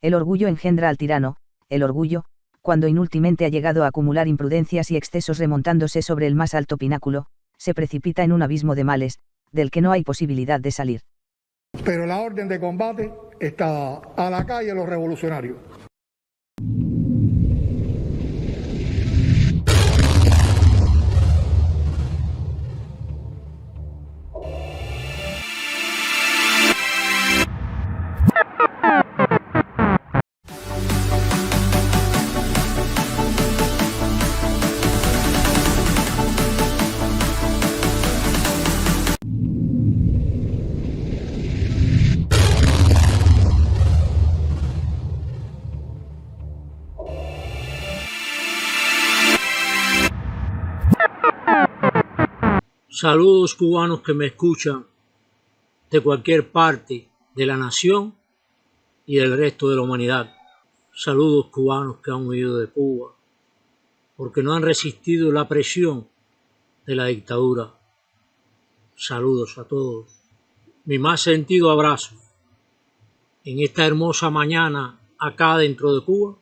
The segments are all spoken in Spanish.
El orgullo engendra al tirano, el orgullo, cuando inútilmente ha llegado a acumular imprudencias y excesos remontándose sobre el más alto pináculo, se precipita en un abismo de males, del que no hay posibilidad de salir. Pero la orden de combate está a la calle los revolucionarios. Saludos cubanos que me escuchan de cualquier parte de la nación y del resto de la humanidad. Saludos cubanos que han huido de Cuba porque no han resistido la presión de la dictadura. Saludos a todos. Mi más sentido abrazo. En esta hermosa mañana acá dentro de Cuba,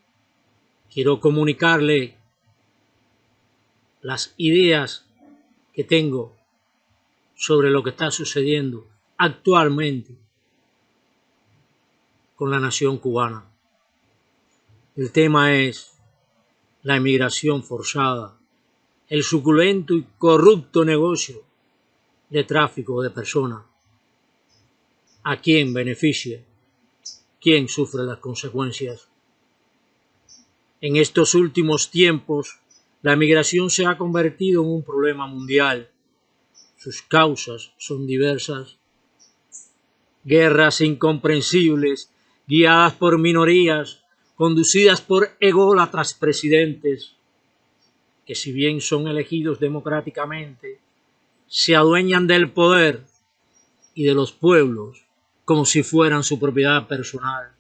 quiero comunicarle las ideas que tengo sobre lo que está sucediendo actualmente con la nación cubana. El tema es la inmigración forzada, el suculento y corrupto negocio de tráfico de personas. ¿A quién beneficia? ¿Quién sufre las consecuencias? En estos últimos tiempos, la migración se ha convertido en un problema mundial. Sus causas son diversas. Guerras incomprensibles, guiadas por minorías, conducidas por ególatras presidentes, que si bien son elegidos democráticamente, se adueñan del poder y de los pueblos como si fueran su propiedad personal,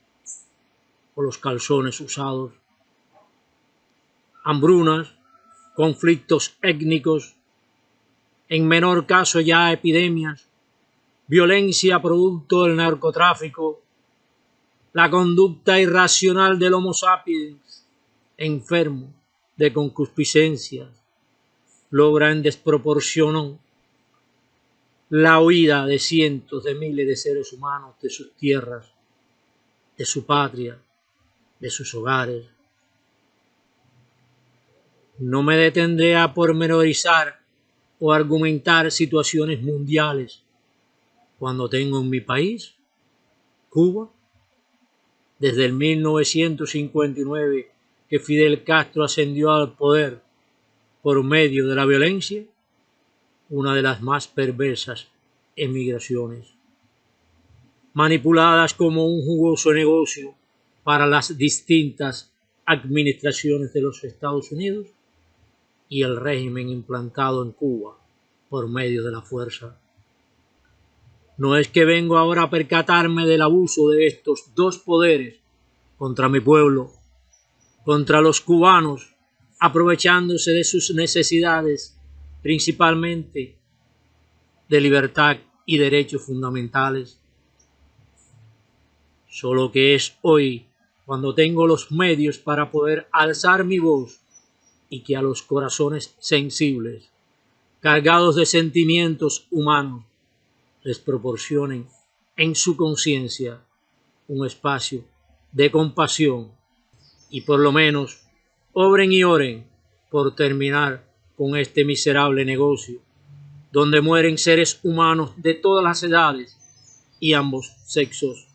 o los calzones usados. Hambrunas, conflictos étnicos, en menor caso ya epidemias, violencia producto del narcotráfico, la conducta irracional del Homo sapiens, enfermo de concupiscencia, logra en desproporción la huida de cientos de miles de seres humanos de sus tierras, de su patria, de sus hogares. No me detendré a pormenorizar o argumentar situaciones mundiales cuando tengo en mi país, Cuba, desde el 1959 que Fidel Castro ascendió al poder por medio de la violencia, una de las más perversas emigraciones, manipuladas como un jugoso negocio para las distintas administraciones de los Estados Unidos y el régimen implantado en Cuba por medio de la fuerza. No es que vengo ahora a percatarme del abuso de estos dos poderes contra mi pueblo, contra los cubanos, aprovechándose de sus necesidades, principalmente de libertad y derechos fundamentales. Solo que es hoy cuando tengo los medios para poder alzar mi voz y que a los corazones sensibles, cargados de sentimientos humanos, les proporcionen en su conciencia un espacio de compasión y por lo menos obren y oren por terminar con este miserable negocio donde mueren seres humanos de todas las edades y ambos sexos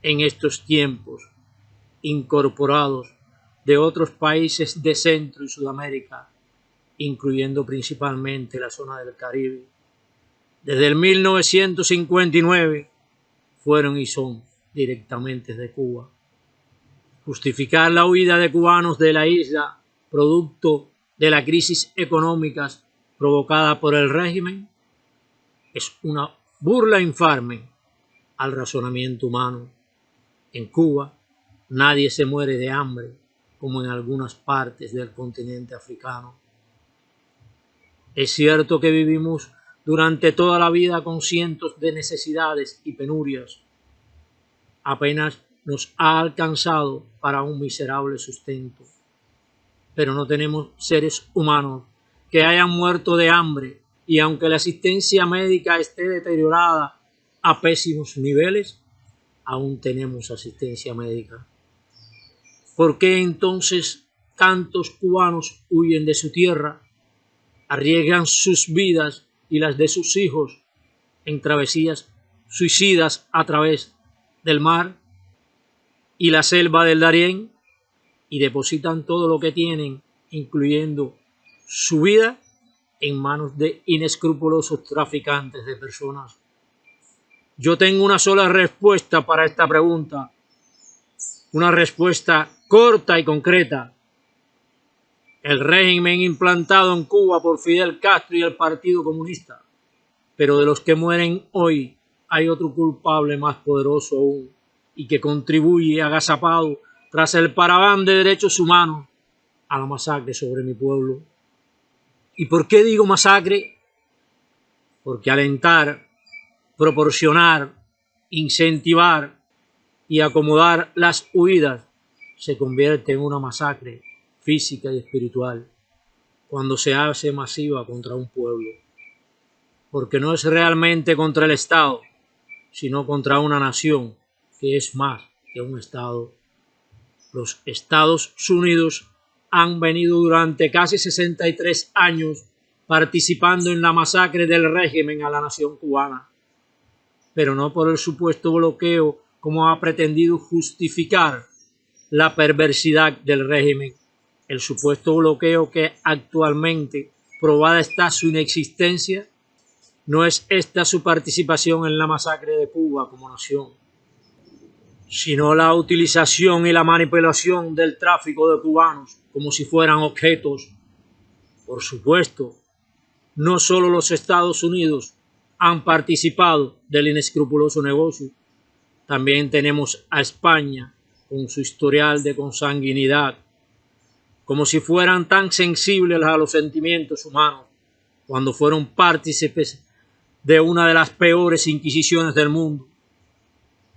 en estos tiempos, incorporados de otros países de Centro y Sudamérica, incluyendo principalmente la zona del Caribe. Desde el 1959 fueron y son directamente de Cuba. Justificar la huida de cubanos de la isla producto de la crisis económica provocada por el régimen es una burla infame al razonamiento humano. En Cuba nadie se muere de hambre como en algunas partes del continente africano. Es cierto que vivimos durante toda la vida con cientos de necesidades y penurias. Apenas nos ha alcanzado para un miserable sustento. Pero no tenemos seres humanos que hayan muerto de hambre, y aunque la asistencia médica esté deteriorada a pésimos niveles, aún tenemos asistencia médica. ¿Por qué entonces tantos cubanos huyen de su tierra, arriesgan sus vidas y las de sus hijos en travesías suicidas a través del mar y la selva del Darién, y depositan todo lo que tienen, incluyendo su vida, en manos de inescrupulosos traficantes de personas? Yo tengo una sola respuesta para esta pregunta, una respuesta corta y concreta. El régimen implantado en Cuba por Fidel Castro y el Partido Comunista. Pero de los que mueren hoy hay otro culpable más poderoso aún, y que contribuye agazapado tras el paraván de derechos humanos a la masacre sobre mi pueblo. ¿Y por qué digo masacre? Porque alentar, proporcionar, incentivar y acomodar las huidas se convierte en una masacre física y espiritual cuando se hace masiva contra un pueblo. Porque no es realmente contra el Estado, sino contra una nación que es más que un Estado. Los Estados Unidos han venido durante casi 63 años participando en la masacre del régimen a la nación cubana, pero no por el supuesto bloqueo como ha pretendido justificar la perversidad del régimen. El supuesto bloqueo que actualmente probada está su inexistencia. No es esta su participación en la masacre de Cuba como nación, sino la utilización y la manipulación del tráfico de cubanos como si fueran objetos. Por supuesto, no solo los Estados Unidos han participado del inescrupuloso negocio, también tenemos a España con su historial de consanguinidad, como si fueran tan sensibles a los sentimientos humanos, cuando fueron partícipes de una de las peores inquisiciones del mundo.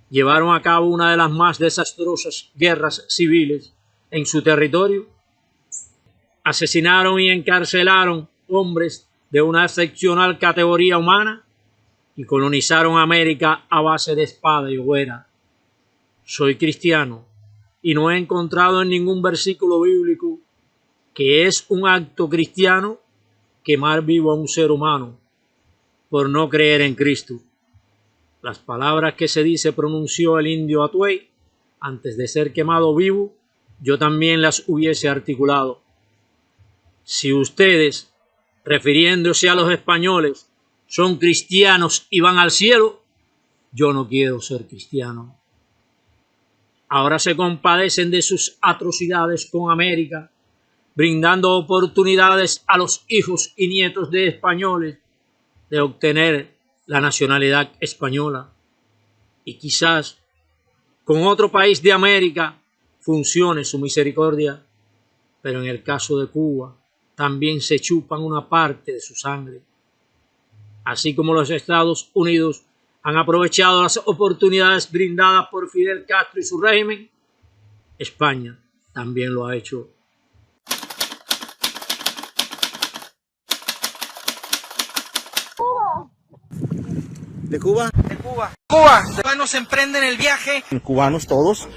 Llevaron a cabo una de las más desastrosas guerras civiles en su territorio. Asesinaron y encarcelaron hombres de una excepcional categoría humana y colonizaron América a base de espada y hoguera. Soy cristiano y no he encontrado en ningún versículo bíblico que es un acto cristiano quemar vivo a un ser humano por no creer en Cristo. Las palabras que se dice pronunció el indio Atuey antes de ser quemado vivo, yo también las hubiese articulado. Si ustedes, refiriéndose a los españoles, son cristianos y van al cielo, yo no quiero ser cristiano. Ahora se compadecen de sus atrocidades con América, brindando oportunidades a los hijos y nietos de españoles de obtener la nacionalidad española, y quizás con otro país de América funcione su misericordia, pero en el caso de Cuba también se chupan una parte de su sangre. Así como los Estados Unidos han aprovechado las oportunidades brindadas por Fidel Castro y su régimen, España también lo ha hecho. ¿De Cuba? De Cuba. Cuba. Los cubanos emprenden el viaje. Cubanos todos.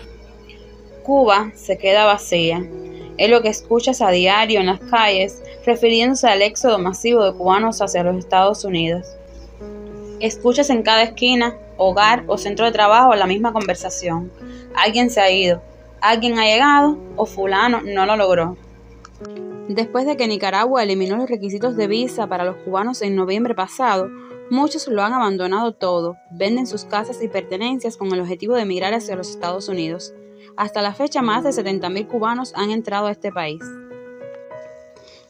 Cuba se queda vacía. Es lo que escuchas a diario en las calles, refiriéndose al éxodo masivo de cubanos hacia los Estados Unidos. Escuchas en cada esquina, hogar o centro de trabajo la misma conversación. Alguien se ha ido, alguien ha llegado o fulano no lo logró. Después de que Nicaragua eliminó los requisitos de visa para los cubanos en noviembre pasado, muchos lo han abandonado todo, venden sus casas y pertenencias con el objetivo de emigrar hacia los Estados Unidos. Hasta la fecha, más de 70,000 cubanos han entrado a este país.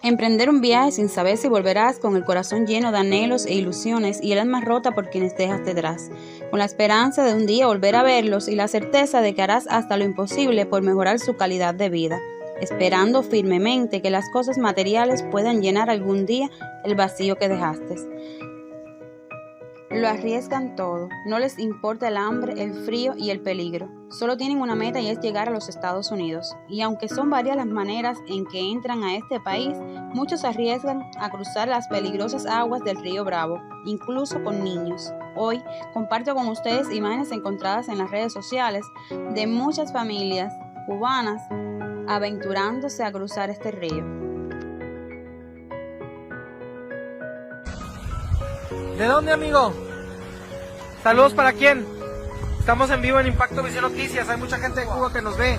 Emprender un viaje sin saber si volverás, con el corazón lleno de anhelos e ilusiones y el alma rota por quienes dejaste atrás, con la esperanza de un día volver a verlos y la certeza de que harás hasta lo imposible por mejorar su calidad de vida, esperando firmemente que las cosas materiales puedan llenar algún día el vacío que dejaste. Lo arriesgan todo, no les importa el hambre, el frío y el peligro. solo tienen una meta y es llegar a los Estados Unidos. Y aunque son varias las maneras en que entran a este país, muchos se arriesgan a cruzar las peligrosas aguas del río Bravo, incluso con niños. Hoy comparto con ustedes imágenes encontradas en las redes sociales de muchas familias cubanas aventurándose a cruzar este río. ¿De dónde, amigo? ¿Saludos para quién? Estamos en vivo en Impacto Visión Noticias. Hay mucha gente de Cuba que nos ve.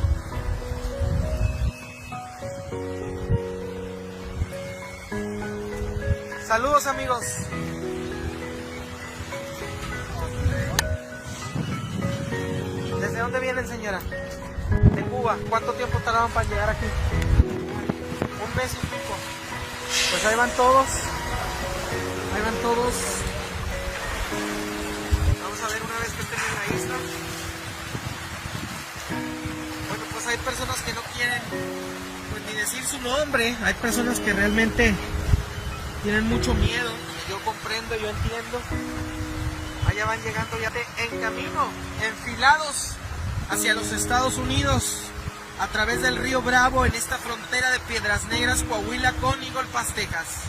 Saludos, amigos. ¿Desde dónde vienen, señora? De Cuba. ¿Cuánto tiempo tardaban para llegar aquí? Un mes y pico. Pues ahí van todos. Ahí van todos. Vamos a ver una vez que estén en la isla. Bueno, pues hay personas que no quieren pues, ni decir su nombre. Hay personas que realmente tienen mucho miedo. Yo comprendo, yo entiendo. Allá van llegando ya en camino, enfilados hacia los Estados Unidos a través del río Bravo en esta frontera de Piedras Negras, Coahuila con Igolpas, Texas.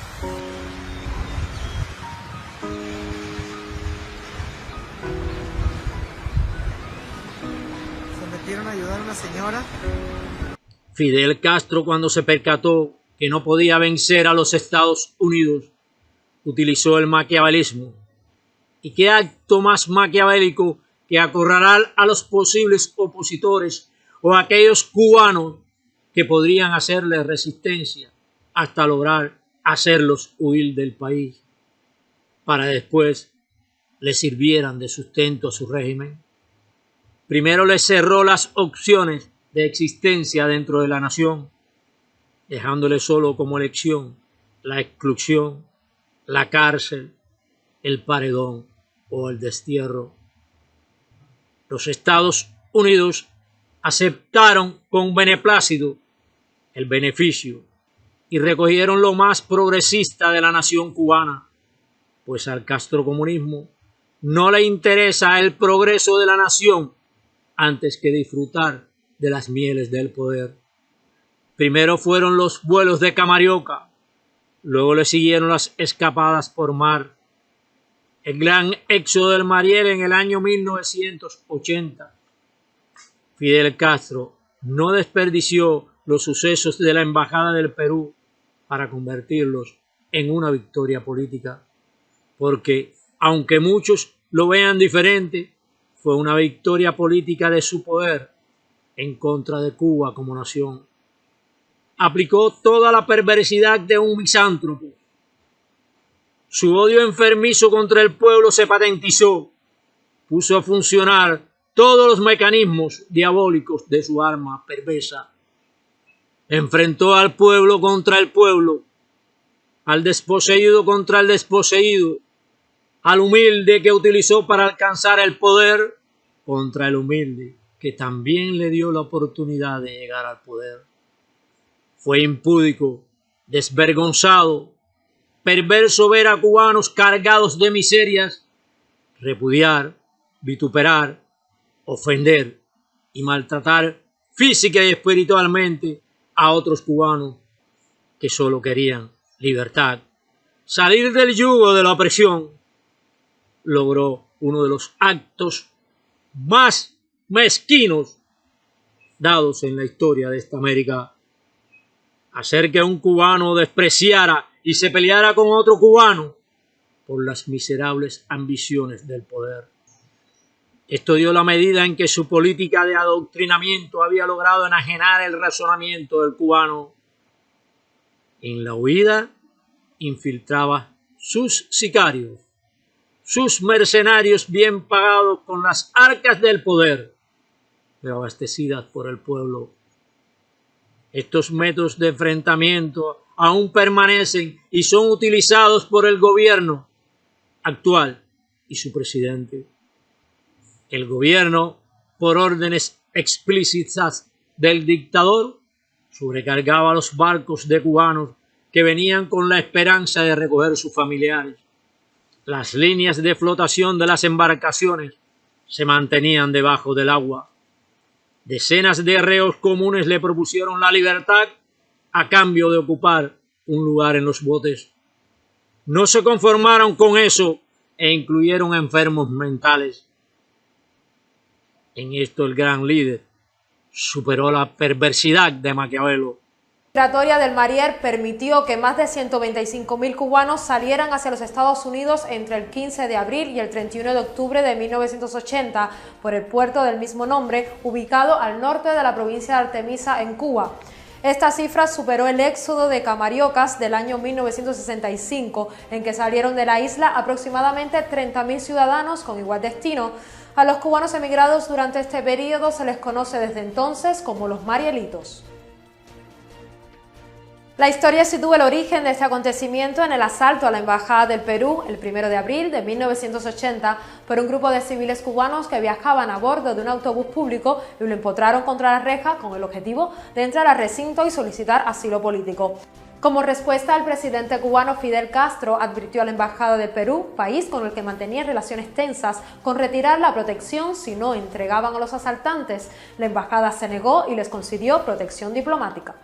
Se metieron a ayudar a una señora. Fidel Castro, cuando se percató que no podía vencer a los Estados Unidos, utilizó el maquiavelismo. ¿Y qué acto más maquiavélico que acorralar a los posibles opositores o a aquellos cubanos que podrían hacerle resistencia hasta lograr hacerlos huir del país, para después le sirvieran de sustento a su régimen? Primero les cerró las opciones de existencia dentro de la nación, dejándole solo como elección la exclusión, la cárcel, el paredón o el destierro. Los Estados Unidos aceptaron con beneplácito el beneficio y recogieron lo más progresista de la nación cubana, pues al castrocomunismo no le interesa el progreso de la nación antes que disfrutar de las mieles del poder. Primero fueron los vuelos de Camarioca, luego le siguieron las escapadas por mar, el gran éxodo del Mariel en el año 1980. Fidel Castro no desperdició los sucesos de la Embajada del Perú para convertirlos en una victoria política, porque, aunque muchos lo vean diferente, fue una victoria política de su poder en contra de Cuba como nación. Aplicó toda la perversidad de un misántropo. Su odio enfermizo contra el pueblo se patentizó, puso a funcionar todos los mecanismos diabólicos de su arma perversa. Enfrentó al pueblo contra el pueblo, al desposeído contra el desposeído, al humilde que utilizó para alcanzar el poder contra el humilde que también le dio la oportunidad de llegar al poder. Fue impúdico, desvergonzado, perverso ver a cubanos cargados de miserias, repudiar, vituperar, ofender y maltratar física y espiritualmente a otros cubanos que solo querían libertad, salir del yugo de la opresión. Logró uno de los actos más mezquinos dados en la historia de esta América: hacer que un cubano despreciara y se peleara con otro cubano por las miserables ambiciones del poder. Esto dio la medida en que su política de adoctrinamiento había logrado enajenar el razonamiento del cubano. En la huida infiltraba sus sicarios, sus mercenarios bien pagados con las arcas del poder, pero abastecidas por el pueblo. Estos métodos de enfrentamiento aún permanecen y son utilizados por el gobierno actual y su presidente. El gobierno, por órdenes explícitas del dictador, sobrecargaba los barcos de cubanos que venían con la esperanza de recoger sus familiares. Las líneas de flotación de las embarcaciones se mantenían debajo del agua. Decenas de reos comunes le propusieron la libertad a cambio de ocupar un lugar en los botes. No se conformaron con eso e incluyeron a enfermos mentales. En esto el gran líder superó la perversidad de Maquiavelo. La migratoria del Mariel permitió que más de 125.000 cubanos salieran hacia los Estados Unidos entre el 15 de abril y el 31 de octubre de 1980 por el puerto del mismo nombre, ubicado al norte de la provincia de Artemisa, en Cuba. Esta cifra superó el éxodo de Camariocas del año 1965, en que salieron de la isla aproximadamente 30.000 ciudadanos con igual destino. A los cubanos emigrados durante este periodo se les conoce desde entonces como los Marielitos. La historia sitúa el origen de este acontecimiento en el asalto a la Embajada del Perú el 1 de abril de 1980 por un grupo de civiles cubanos que viajaban a bordo de un autobús público y lo empotraron contra la reja con el objetivo de entrar al recinto y solicitar asilo político. Como respuesta, el presidente cubano Fidel Castro advirtió a la Embajada del Perú, país con el que mantenía relaciones tensas, con retirar la protección si no entregaban a los asaltantes. La embajada se negó y les concedió protección diplomática.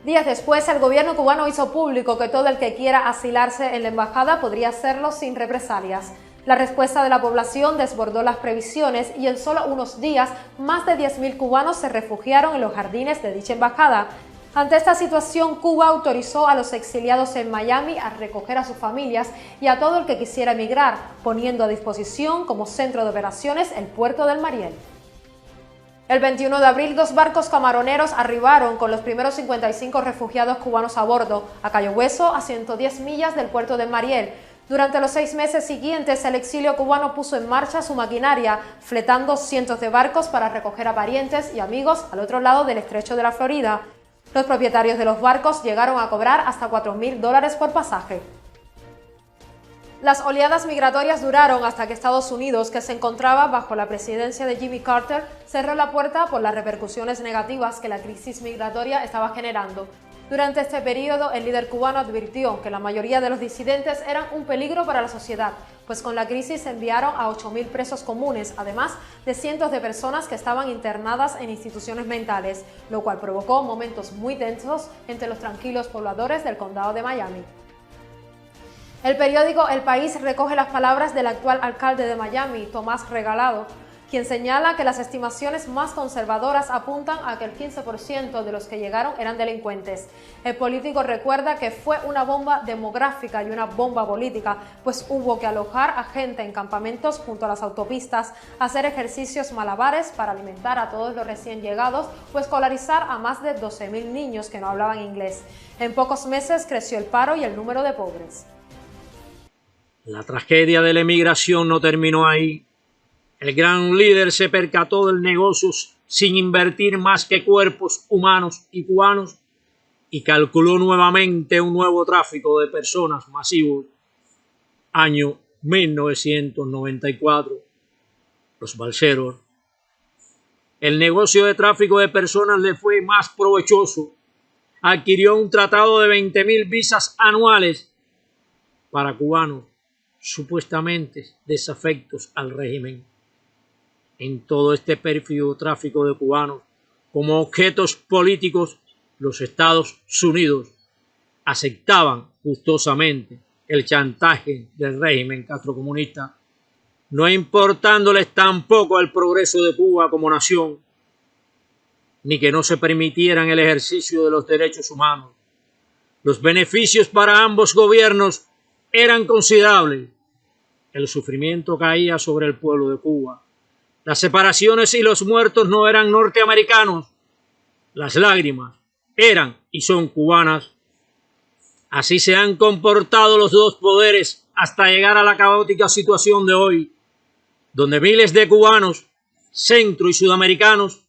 Días después, el gobierno cubano hizo público que todo el que quiera asilarse en la embajada podría hacerlo sin represalias. La respuesta de la población desbordó las previsiones y en solo unos días más de 10.000 cubanos se refugiaron en los jardines de dicha embajada. Ante esta situación, Cuba autorizó a los exiliados en Miami a recoger a sus familias y a todo el que quisiera emigrar, poniendo a disposición como centro de operaciones el puerto del Mariel. El 21 de abril, 2 barcos camaroneros arribaron con los primeros 55 refugiados cubanos a bordo, a Cayo Hueso, a 110 millas del puerto de Mariel. Durante los 6 meses siguientes, el exilio cubano puso en marcha su maquinaria, fletando cientos de barcos para recoger a parientes y amigos al otro lado del estrecho de la Florida. Los propietarios de los barcos llegaron a cobrar hasta $4.000 por pasaje. Las oleadas migratorias duraron hasta que Estados Unidos, que se encontraba bajo la presidencia de Jimmy Carter, cerró la puerta por las repercusiones negativas que la crisis migratoria estaba generando. Durante este periodo, el líder cubano advirtió que la mayoría de los disidentes eran un peligro para la sociedad, pues con la crisis enviaron a 8.000 presos comunes, además de cientos de personas que estaban internadas en instituciones mentales, lo cual provocó momentos muy tensos entre los tranquilos pobladores del condado de Miami. El periódico El País recoge las palabras del actual alcalde de Miami, Tomás Regalado, quien señala que las estimaciones más conservadoras apuntan a que el 15% de los que llegaron eran delincuentes. El político recuerda que fue una bomba demográfica y una bomba política, pues hubo que alojar a gente en campamentos junto a las autopistas, hacer ejercicios malabares para alimentar a todos los recién llegados o escolarizar a más de 12.000 niños que no hablaban inglés. En pocos meses creció el paro y el número de pobres. La tragedia de la emigración no terminó ahí. El gran líder se percató del negocio sin invertir más que cuerpos humanos y cubanos y calculó nuevamente un nuevo tráfico de personas masivo. Año 1994. Los balseros. El negocio de tráfico de personas le fue más provechoso. Adquirió un tratado de 20.000 visas anuales para cubanos supuestamente desafectos al régimen. En todo este pérfido tráfico de cubanos como objetos políticos, los Estados Unidos aceptaban gustosamente el chantaje del régimen castrocomunista, no importándoles tampoco el progreso de Cuba como nación, ni que no se permitieran el ejercicio de los derechos humanos. Los beneficios para ambos gobiernos eran considerables. El sufrimiento caía sobre el pueblo de Cuba. Las separaciones y los muertos no eran norteamericanos. Las lágrimas eran y son cubanas. Así se han comportado los dos poderes hasta llegar a la caótica situación de hoy, donde miles de cubanos, centro y sudamericanos,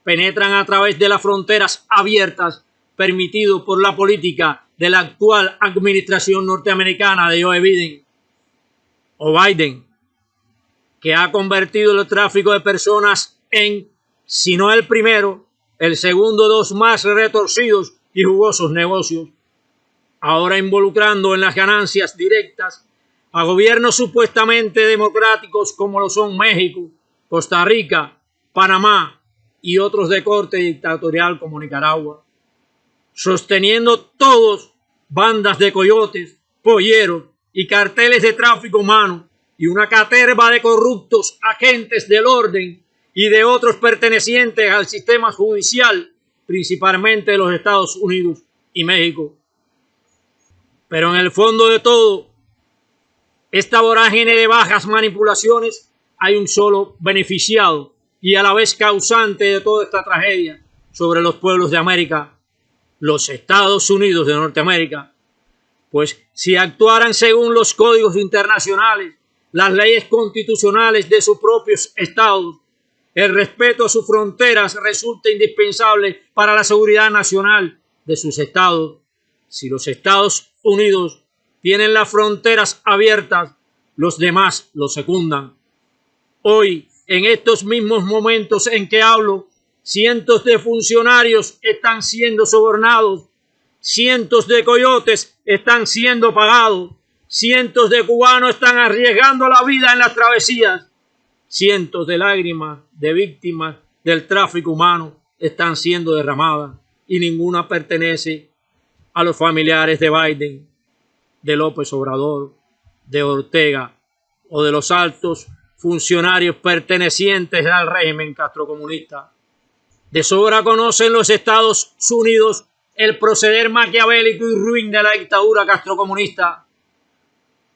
penetran a través de las fronteras abiertas permitido por la política de la actual administración norteamericana de Joe Biden, que ha convertido el tráfico de personas en, si no el primero, el segundo de los más retorcidos y jugosos negocios, ahora involucrando en las ganancias directas a gobiernos supuestamente democráticos como lo son México, Costa Rica, Panamá, y otros de corte dictatorial como Nicaragua, sosteniendo todos bandas de coyotes, polleros y carteles de tráfico humano y una caterva de corruptos agentes del orden y de otros pertenecientes al sistema judicial, principalmente de los Estados Unidos y México. Pero en el fondo de todo, esta vorágine de bajas manipulaciones, hay un solo beneficiado y a la vez causante de toda esta tragedia sobre los pueblos de América, los Estados Unidos de Norteamérica. Pues si actuaran según los códigos internacionales, las leyes constitucionales de sus propios estados, el respeto a sus fronteras resulta indispensable para la seguridad nacional de sus estados. Si los Estados Unidos tienen las fronteras abiertas, los demás lo secundan. Hoy, en estos mismos momentos en que hablo, cientos de funcionarios están siendo sobornados, cientos de coyotes están siendo pagados, cientos de cubanos están arriesgando la vida en las travesías, cientos de lágrimas de víctimas del tráfico humano están siendo derramadas y ninguna pertenece a los familiares de Biden, de López Obrador, de Ortega o de los altos funcionarios pertenecientes al régimen castrocomunista. De sobra conocen los Estados Unidos el proceder maquiavélico y ruin de la dictadura castrocomunista.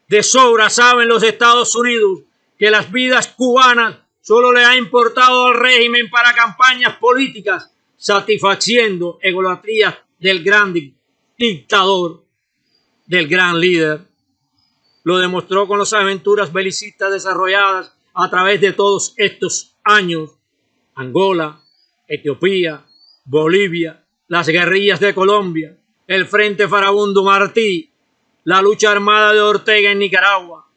De sobra saben los Estados Unidos que las vidas cubanas solo le ha importado al régimen para campañas políticas, satisfaciendo egolatrías del gran dictador, del gran líder. Lo demostró con las aventuras belicistas desarrolladas a través de todos estos años. Angola, Etiopía, Bolivia, las guerrillas de Colombia, el Frente Farabundo Martí, la lucha armada de Ortega en Nicaragua,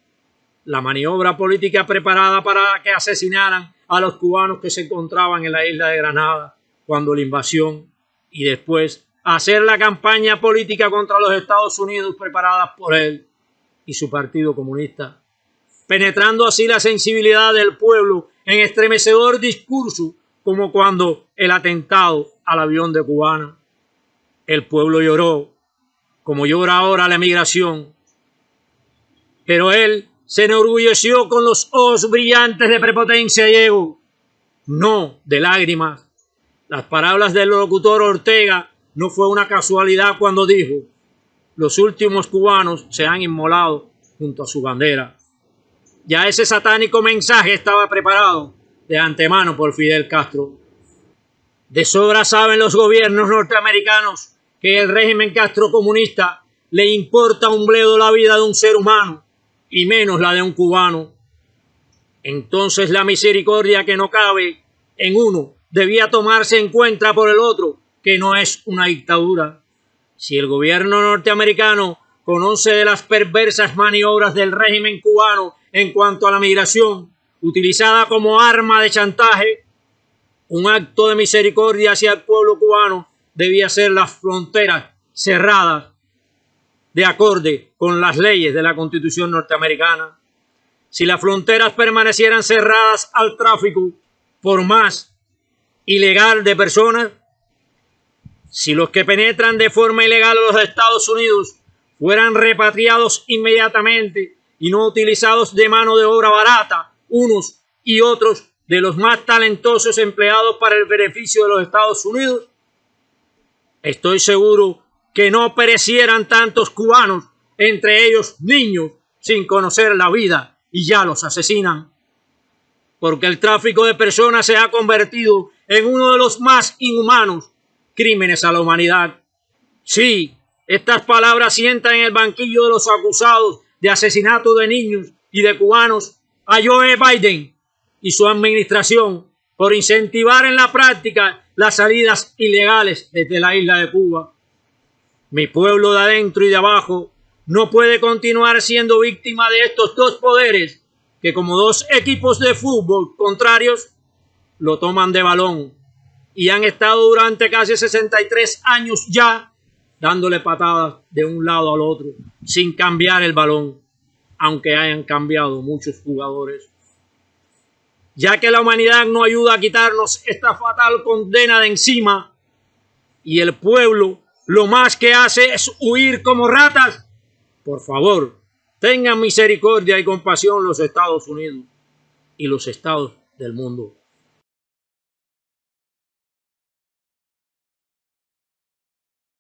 la maniobra política preparada para que asesinaran a los cubanos que se encontraban en la isla de Granada cuando la invasión, y después hacer la campaña política contra los Estados Unidos preparada por él y su Partido Comunista, penetrando así la sensibilidad del pueblo en estremecedor discurso como cuando el atentado al avión de Cubana. El pueblo lloró, como llora ahora la emigración, pero él se enorgulleció con los ojos brillantes de prepotencia y ego, no de lágrimas. Las palabras del locutor Ortega no fue una casualidad cuando dijo: los últimos cubanos se han inmolado junto a su bandera. Ya ese satánico mensaje estaba preparado de antemano por Fidel Castro. De sobra saben los gobiernos norteamericanos que el régimen castrocomunista le importa un bledo la vida de un ser humano y menos la de un cubano. Entonces la misericordia que no cabe en uno debía tomarse en cuenta por el otro, que no es una dictadura. Si el gobierno norteamericano conoce de las perversas maniobras del régimen cubano en cuanto a la migración, utilizada como arma de chantaje, un acto de misericordia hacia el pueblo cubano debía ser las fronteras cerradas de acorde con las leyes de la Constitución norteamericana. Si las fronteras permanecieran cerradas al tráfico, por más ilegal de personas, si los que penetran de forma ilegal a los Estados Unidos fueran repatriados inmediatamente y no utilizados de mano de obra barata, unos y otros de los más talentosos empleados para el beneficio de los Estados Unidos, estoy seguro que no perecieran tantos cubanos, entre ellos niños, sin conocer la vida y ya los asesinan. Porque el tráfico de personas se ha convertido en uno de los más inhumanos crímenes a la humanidad. Sí, estas palabras sientan en el banquillo de los acusados de asesinato de niños y de cubanos a Joe Biden y su administración por incentivar en la práctica las salidas ilegales desde la isla de Cuba. Mi pueblo de adentro y de abajo no puede continuar siendo víctima de estos dos poderes que, como dos equipos de fútbol contrarios, lo toman de balón y han estado durante casi 63 años ya dándole patadas de un lado al otro sin cambiar el balón, aunque hayan cambiado muchos jugadores. ya que la humanidad no ayuda a quitarnos esta fatal condena de encima y el pueblo lo más que hace es huir como ratas, por favor, tengan misericordia y compasión los Estados Unidos y los estados del mundo.